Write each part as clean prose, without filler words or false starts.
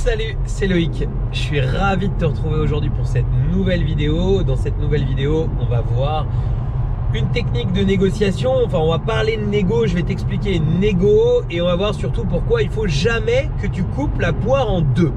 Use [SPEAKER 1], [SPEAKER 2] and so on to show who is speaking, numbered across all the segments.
[SPEAKER 1] Salut, c'est Loïc. Je suis ravi de te retrouver aujourd'hui pour cette nouvelle vidéo. Dans cette nouvelle vidéo, on va voir une technique de négociation. Enfin, on va parler de négo, je vais t'expliquer une négo et on va voir surtout pourquoi il faut jamais que tu coupes la poire en deux.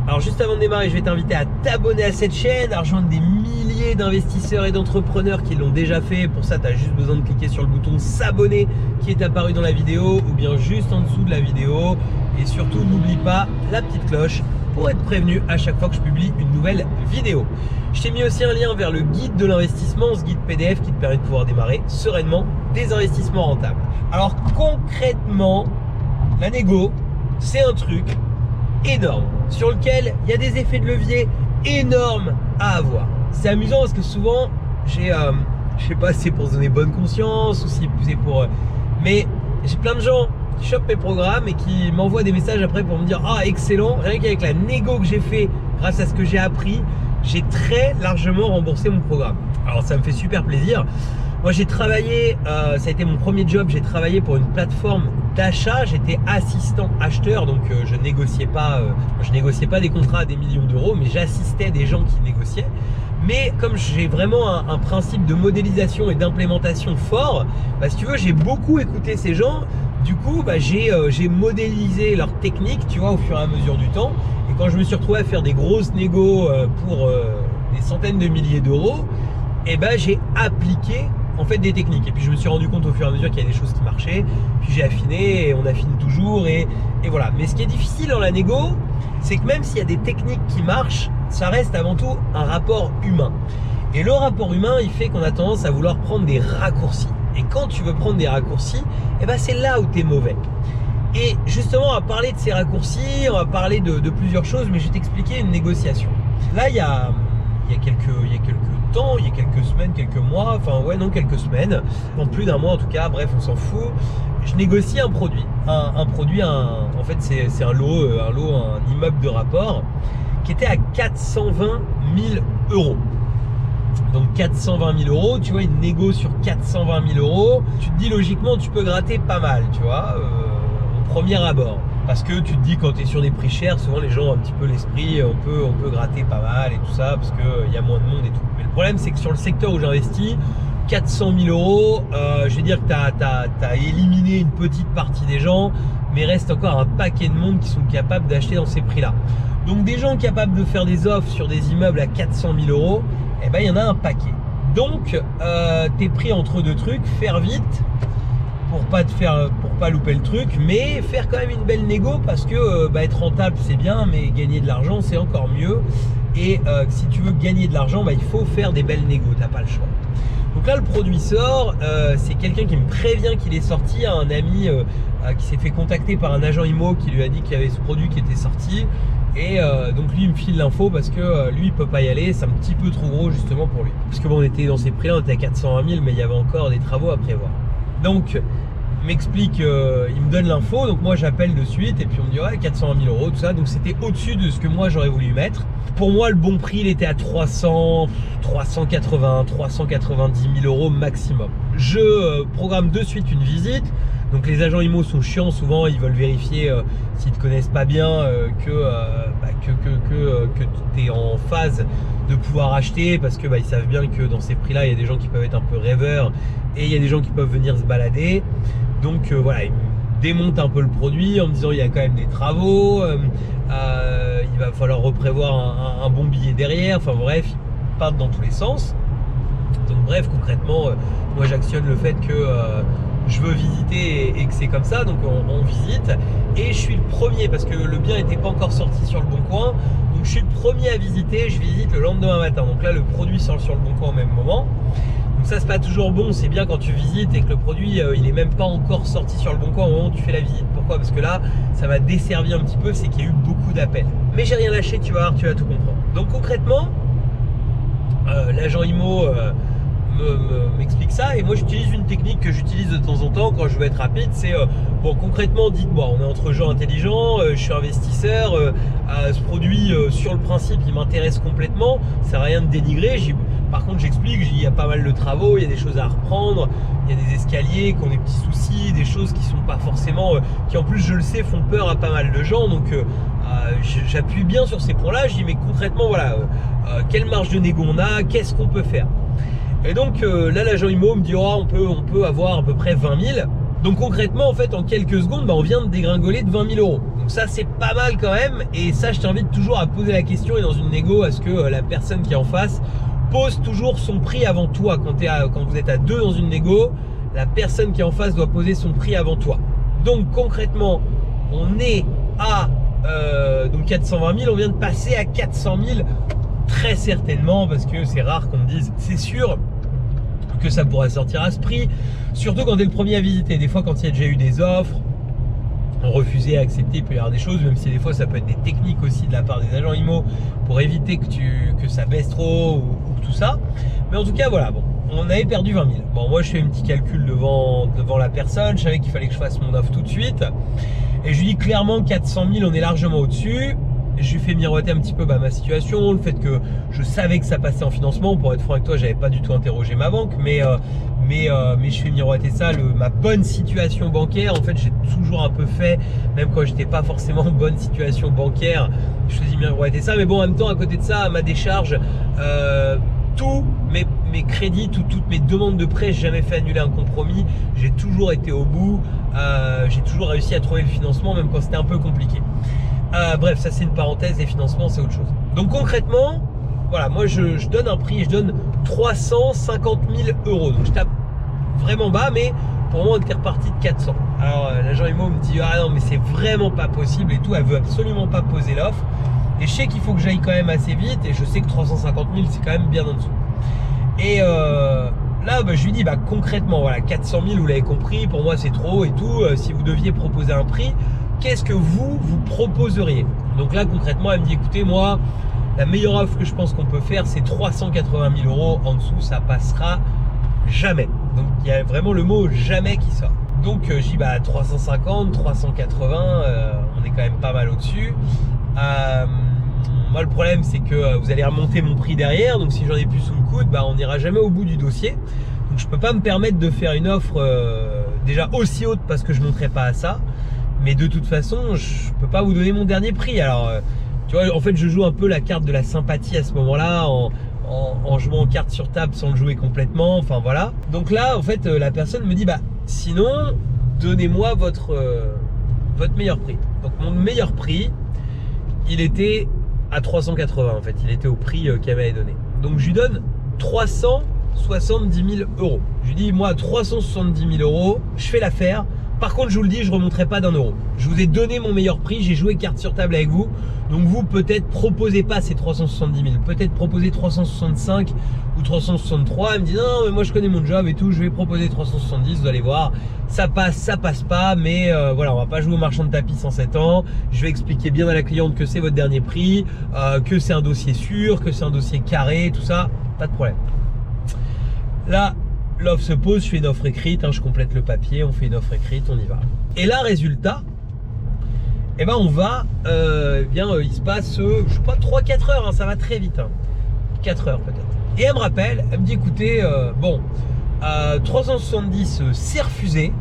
[SPEAKER 1] Alors juste avant de démarrer, je vais t'inviter à t'abonner à cette chaîne, à rejoindre des milliers d'investisseurs et d'entrepreneurs qui l'ont déjà fait. Pour ça, tu as juste besoin de cliquer sur le bouton s'abonner qui est apparu dans la vidéo ou bien juste en dessous de la vidéo. Et surtout, n'oublie pas la petite cloche pour être prévenu à chaque fois que je publie une nouvelle vidéo. Je t'ai mis aussi un lien vers le guide de l'investissement, ce guide PDF qui te permet de pouvoir démarrer sereinement des investissements rentables. Alors concrètement, la négo, c'est un truc énorme sur lequel il y a des effets de levier énormes à avoir. C'est amusant parce que souvent j'ai je sais pas si c'est pour se donner bonne conscience ou si c'est pour mais j'ai plein de gens qui chopent mes programmes et qui m'envoient des messages après pour me dire ah excellent, rien qu'avec la négo que j'ai fait grâce à ce que j'ai appris, j'ai très largement remboursé mon programme. Alors ça me fait super plaisir. Moi j'ai travaillé, ça a été mon premier job, j'ai travaillé pour une plateforme d'achat, j'étais assistant acheteur, donc je négociais pas des contrats à des millions d'euros, mais j'assistais des gens qui négociaient. Mais comme j'ai vraiment un principe de modélisation et d'implémentation fort, bah, si tu veux, j'ai beaucoup écouté ces gens. Du coup, bah, j'ai modélisé leurs techniques, tu vois, au fur et à mesure du temps. Et quand je me suis retrouvé à faire des grosses négos pour des centaines de milliers d'euros, et ben j'ai appliqué en fait des techniques. Et puis je me suis rendu compte au fur et à mesure qu'il y a des choses qui marchaient. Puis j'ai affiné et on affine toujours et voilà. Mais ce qui est difficile dans la négo, c'est que même s'il y a des techniques qui marchent, ça reste avant tout un rapport humain. Et le rapport humain, il fait qu'on a tendance à vouloir prendre des raccourcis. Et quand tu veux prendre des raccourcis, et ben c'est là où tu es mauvais. Et justement, on va parler de ces raccourcis, on va parler de plusieurs choses, mais je vais t'expliquer une négociation. Là, il y a quelques temps, il y a quelques semaines, quelques mois, enfin ouais non quelques semaines, en plus d'un mois en tout cas, bref on s'en fout, je négocie un produit, en fait c'est un immeuble de rapport qui était à 420 000 euros. Donc 420 000 euros, tu vois une négo sur 420 000 euros, tu te dis logiquement tu peux gratter pas mal, tu vois, au premier abord. Parce que tu te dis quand tu es sur des prix chers, souvent les gens ont un petit peu l'esprit, on peut gratter pas mal et tout ça parce qu'il y a moins de monde et tout. Mais le problème c'est que sur le secteur où j'investis, 400 000 euros, je veux dire que tu as éliminé une petite partie des gens, mais reste encore un paquet de monde qui sont capables d'acheter dans ces prix-là. Donc des gens capables de faire des offres sur des immeubles à 400 000 euros, eh ben il y en a un paquet. Donc tu es pris entre deux trucs, faire vite, pour pas louper le truc, mais faire quand même une belle négo parce que être rentable c'est bien, mais gagner de l'argent c'est encore mieux. Et si tu veux gagner de l'argent, il faut faire des belles négos, t'as pas le choix. Donc là le produit sort, c'est quelqu'un qui me prévient qu'il est sorti, un ami qui s'est fait contacter par un agent IMO qui lui a dit qu'il y avait ce produit qui était sorti. Et donc lui il me file l'info parce que lui il peut pas y aller, c'est un petit peu trop gros justement pour lui. Parce que bon, on était dans ces prix là, on était à 420 000, mais il y avait encore des travaux à prévoir. Donc il m'explique, il me donne l'info, donc moi j'appelle de suite et puis on me dit ouais 420 000 euros tout ça, donc c'était au-dessus de ce que moi j'aurais voulu mettre. Pour moi le bon prix il était à 380, 390 000 euros maximum. Je programme de suite une visite. Donc les agents IMO sont chiants, souvent ils veulent vérifier s'ils ne te connaissent pas bien que tu es en phase de pouvoir acheter parce que ils savent bien que dans ces prix là il y a des gens qui peuvent être un peu rêveurs et il y a des gens qui peuvent venir se balader. Donc voilà, ils me démontent un peu le produit en me disant il y a quand même des travaux, il va falloir reprévoir un bon billet derrière, enfin bref, ils partent dans tous les sens. Donc bref, concrètement, moi j'actionne le fait que je veux visiter et que c'est comme ça, donc on visite et je suis le premier parce que le bien n'était pas encore sorti sur le bon coin, donc je suis le premier à visiter, je visite le lendemain matin, donc là le produit sort sur le bon coin au même moment. Donc ça c'est pas toujours bon, c'est bien quand tu visites et que le produit il est même pas encore sorti sur le bon coin au moment où tu fais la visite. Pourquoi? Parce que là ça va desservir un petit peu, c'est qu'il y a eu beaucoup d'appels. Mais j'ai rien lâché, tu vas voir, tu vas tout comprendre. Donc concrètement, l'agent IMO m'explique ça, et moi j'utilise une technique que j'utilise de temps en temps quand je veux être rapide, c'est bon, concrètement, dites-moi, on est entre gens intelligents, je suis investisseur, ce produit sur le principe il m'intéresse complètement, ça n'a rien de dénigrer. Par contre j'explique, il y a pas mal de travaux, il y a des choses à reprendre, il y a des escaliers qui ont des petits soucis, des choses qui sont pas forcément, qui en plus je le sais font peur à pas mal de gens, donc j'appuie bien sur ces points là. Je dis mais concrètement voilà, quelle marge de négo on a, qu'est-ce qu'on peut faire. Et donc là l'agent IMO me dit oh, on peut avoir à peu près 20 000. Donc concrètement en fait en quelques secondes on vient de dégringoler de 20 000 euros. Donc ça c'est pas mal quand même, et ça je t'invite toujours à poser la question, et dans une négo à ce que la personne qui est en face pose toujours son prix avant toi. Quand vous êtes à deux dans une négo, la personne qui est en face doit poser son prix avant toi. Donc concrètement on est à donc 420 000, on vient de passer à 400 000 très certainement, parce que c'est rare qu'on me dise c'est sûr que ça pourrait sortir à ce prix, surtout quand tu es le premier à visiter. Des fois quand il y a déjà eu des offres, refuser, accepter, il peut y avoir des choses, même si des fois ça peut être des techniques aussi de la part des agents IMO pour éviter que ça baisse trop ou tout ça. Mais en tout cas voilà, bon, on avait perdu 20 000. Bon, moi je fais un petit calcul devant la personne, je savais qu'il fallait que je fasse mon offre tout de suite, et je lui dis clairement 400 000 on est largement au-dessus. Je lui fais miroiter un petit peu ma situation, le fait que je savais que ça passait en financement. Pour être franc avec toi, j'avais pas du tout interrogé ma banque, mais je fais miroiter ça, ma bonne situation bancaire. En fait, j'ai toujours un peu fait, même quand j'étais pas forcément en bonne situation bancaire, je faisais miroiter ça. Mais bon, en même temps, à côté de ça, à ma décharge, tous mes crédits, toutes mes demandes de prêt, j'ai jamais fait annuler un compromis. J'ai toujours été au bout, j'ai toujours réussi à trouver le financement, même quand c'était un peu compliqué. Bref, ça c'est une parenthèse, les financements c'est autre chose. Donc concrètement, voilà, moi je donne un prix, je donne 350 000 euros. Donc je tape vraiment bas, mais pour moi on était reparti de 400. Alors l'agent IMO me dit ah non mais c'est vraiment pas possible et tout, elle veut absolument pas poser l'offre. Et je sais qu'il faut que j'aille quand même assez vite, et je sais que 350 000 c'est quand même bien en dessous. Et là je lui dis concrètement voilà, 400 000 vous l'avez compris, pour moi c'est trop et tout. Si vous deviez proposer un prix, qu'est-ce que vous proposeriez? Donc là concrètement elle me dit écoutez, moi la meilleure offre que je pense qu'on peut faire c'est 380 000 euros, en dessous ça passera jamais. Donc il y a vraiment le mot jamais qui sort. Donc je dis 350, 380, on est quand même pas mal au-dessus. Moi le problème c'est que vous allez remonter mon prix derrière, donc si j'en ai plus sous le coude, on n'ira jamais au bout du dossier. Donc je peux pas me permettre de faire une offre déjà aussi haute, parce que je monterai pas à ça. Mais de toute façon, je peux pas vous donner mon dernier prix. Alors, tu vois, en fait, je joue un peu la carte de la sympathie à ce moment-là, en jouant en carte sur table sans le jouer complètement. Enfin, voilà. Donc là, en fait, la personne me dit, sinon, donnez-moi votre meilleur prix. Donc, mon meilleur prix, il était à 380, en fait. Il était au prix qu'elle m'avait donné. Donc, je lui donne 370 000 euros. Je lui dis, moi, 370 000 euros, je fais l'affaire. Par contre, je vous le dis, je ne remonterai pas d'1 euro. Je vous ai donné mon meilleur prix, j'ai joué carte sur table avec vous. Donc vous, peut-être, proposez pas ces 370 000. Peut-être proposez 365 ou 363. Elle me dit non, mais moi je connais mon job et tout, je vais proposer 370, vous allez voir. Ça passe pas, mais voilà, on va pas jouer au marchand de tapis 107 ans. Je vais expliquer bien à la cliente que c'est votre dernier prix, que c'est un dossier sûr, que c'est un dossier carré, tout ça, pas de problème. Là, l'offre se pose, je fais une offre écrite, je complète le papier, on fait une offre écrite, on y va. Et là, résultat, on va, il se passe, je sais pas, 3-4 heures, ça va très vite, 4 heures peut-être. Et elle me rappelle, elle me dit écoutez, 370 c'est refusé,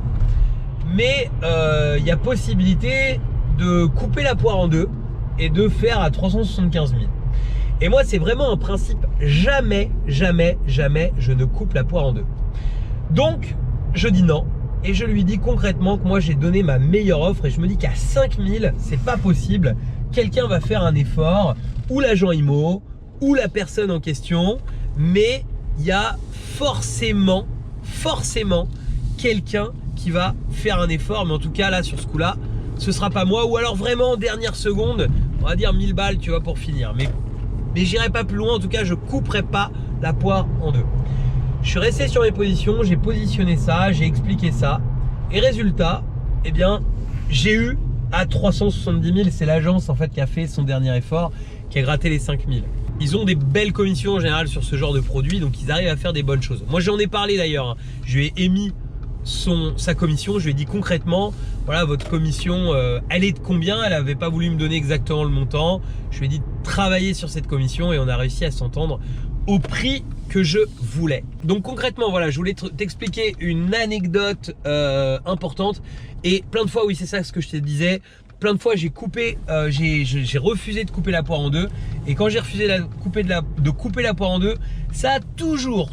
[SPEAKER 1] mais il y a possibilité de couper la poire en deux et de faire à 375 000. Et moi, c'est vraiment un principe, jamais je ne coupe la poire en deux. Donc, je dis non, et je lui dis concrètement que moi j'ai donné ma meilleure offre, et je me dis qu'à 5000, c'est pas possible. Quelqu'un va faire un effort, ou l'agent IMO, ou la personne en question, mais il y a forcément quelqu'un qui va faire un effort. Mais en tout cas, là, sur ce coup-là, ce sera pas moi, ou alors vraiment en dernière seconde, on va dire 1000 balles, tu vois, pour finir. Mais j'irai pas plus loin, en tout cas, je couperai pas la poire en deux. Je suis resté sur mes positions, j'ai positionné ça, j'ai expliqué ça. Et résultat, j'ai eu à 370 000, c'est l'agence en fait qui a fait son dernier effort, qui a gratté les 5000. ils ont des belles commissions en général sur ce genre de produit, donc ils arrivent à faire des bonnes choses. Moi j'en ai parlé d'ailleurs, hein. Je lui ai émis sa commission, je lui ai dit concrètement, voilà, votre commission, elle est de combien? Elle n'avait pas voulu me donner exactement le montant. Je lui ai dit de travailler sur cette commission et on a réussi à s'entendre au prix que je voulais. Donc concrètement, voilà, je voulais t'expliquer une anecdote importante. Et plein de fois, oui, c'est ça ce que je te disais, plein de fois j'ai coupé, j'ai refusé de couper la poire en deux. Et quand j'ai refusé de couper la poire en deux, ça a toujours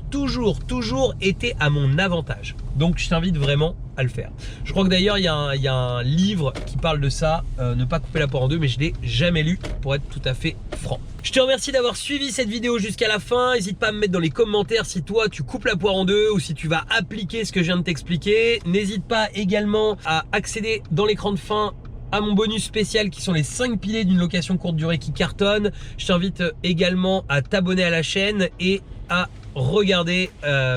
[SPEAKER 1] été à mon avantage. Donc je t'invite vraiment à le faire. Je crois que d'ailleurs il y a un livre qui parle de ça, ne pas couper la poire en deux, mais je ne l'ai jamais lu pour être tout à fait franc. Je te remercie d'avoir suivi cette vidéo jusqu'à la fin. N'hésite pas à me mettre dans les commentaires si toi tu coupes la poire en deux ou si tu vas appliquer ce que je viens de t'expliquer. N'hésite pas également à accéder dans l'écran de fin à mon bonus spécial qui sont les 5 piliers d'une location courte durée qui cartonne. Je t'invite également à t'abonner à la chaîne et à regarder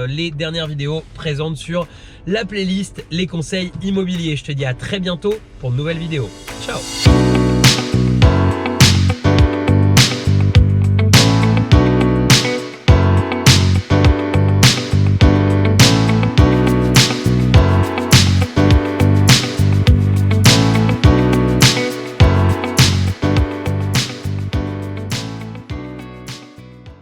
[SPEAKER 1] les dernières vidéos présentes sur la playlist Les conseils immobiliers. Je te dis à très bientôt pour une nouvelle vidéo. Ciao!